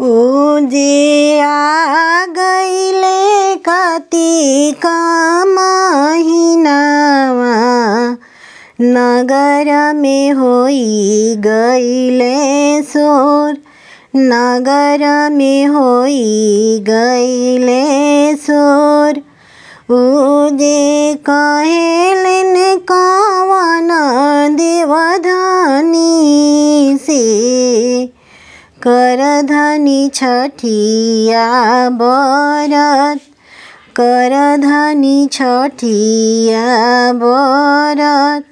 उजिया गइले कार्तिक महिनामा, नगर में होई गइले शोर, नगर में होई गइले शोर। उजे कहेलन कवन देवधनी से, करधनी छठिया बरत, करधनी छठिया बरत।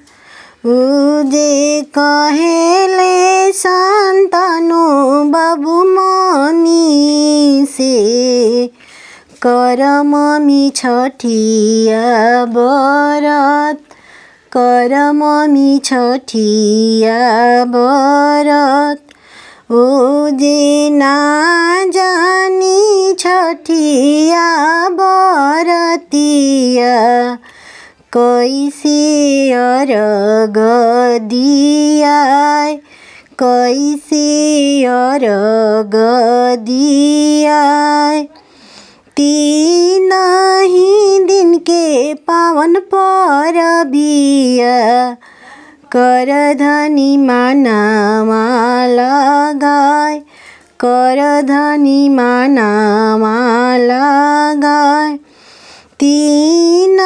उजे कहेले संतानो बाबू मम्मी से, कर मम्मी छठिया बरत, कर मम्मी छठिया बरत। उजे ना जानी छठिया बरतिया, कैसे अर्घ दियाय, कैसे अर्घ दियाय। तीन ही दिन के पावन परबिया, करधनी मानामा लगाय, करधनी मानामा लगाय। तीन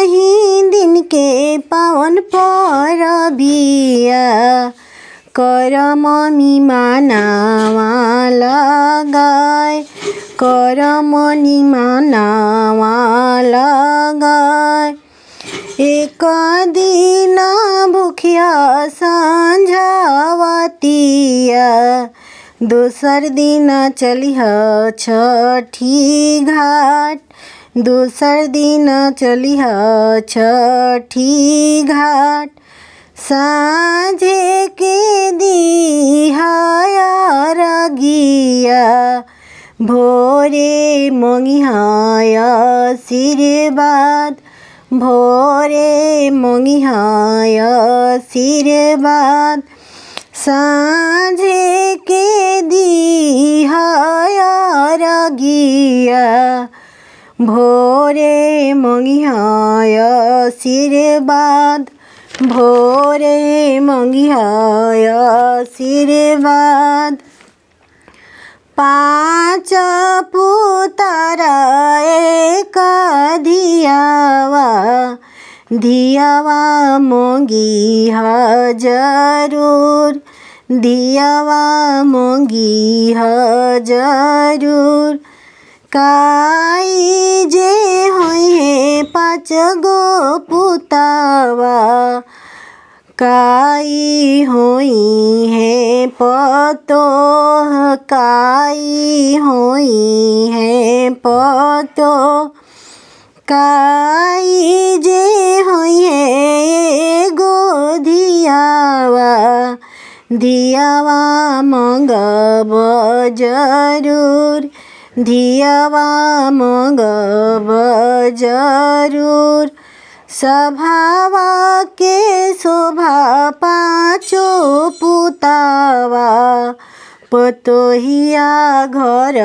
ही दिन के पावन परबिया, कर मम्मी मानामा लगाय, कर मम्मी मानामा लगाय। एक दिन भूखिया संझावतिया, दूसर दिन चलिह छठी घाट, दूसर दिन चलिह छठी घाट। साँझे के दिह अर्घिया, भोरे मंगिह आशीर्वाद, भोरे मंगिह आशीर्वाद। साँझे के दिह अर्घिया, भोरे मंगिह आशीर्वाद, भोरे मंगिह आशीर्वाद। पाँच पुत्र एक धियावा, धियावा मंगिह जरूर, धियावा मंगिह जरूर। काई जे होइहे पाँच गो पुतावा, काई होई है पतोह, काई होई है पतोह। काई जे होई है एगो धियावा, धियावा मंगब जरूर, धियावा मंगब जरूर। सभावा के शोभा पाँचो पुतावा, पतोहिया घर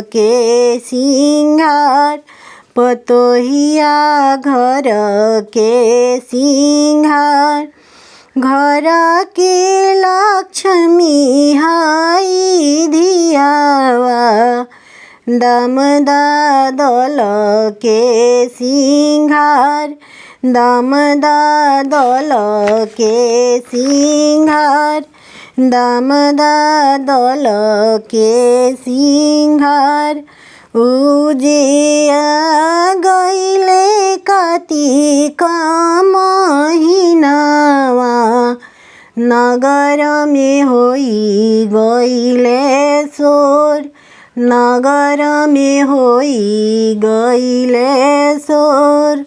के सिंगार, पतोहिया घर के सिंगार। घर के लक्ष्मी हाई धियावा, दामदा दल के सिंगार, दामदा दल के सिंगार, दामदा दल के सिंगार। उजिया गइले कार्तिक महिनामा, नगर में होई गइले शोर, नगर में होई गइले शोर।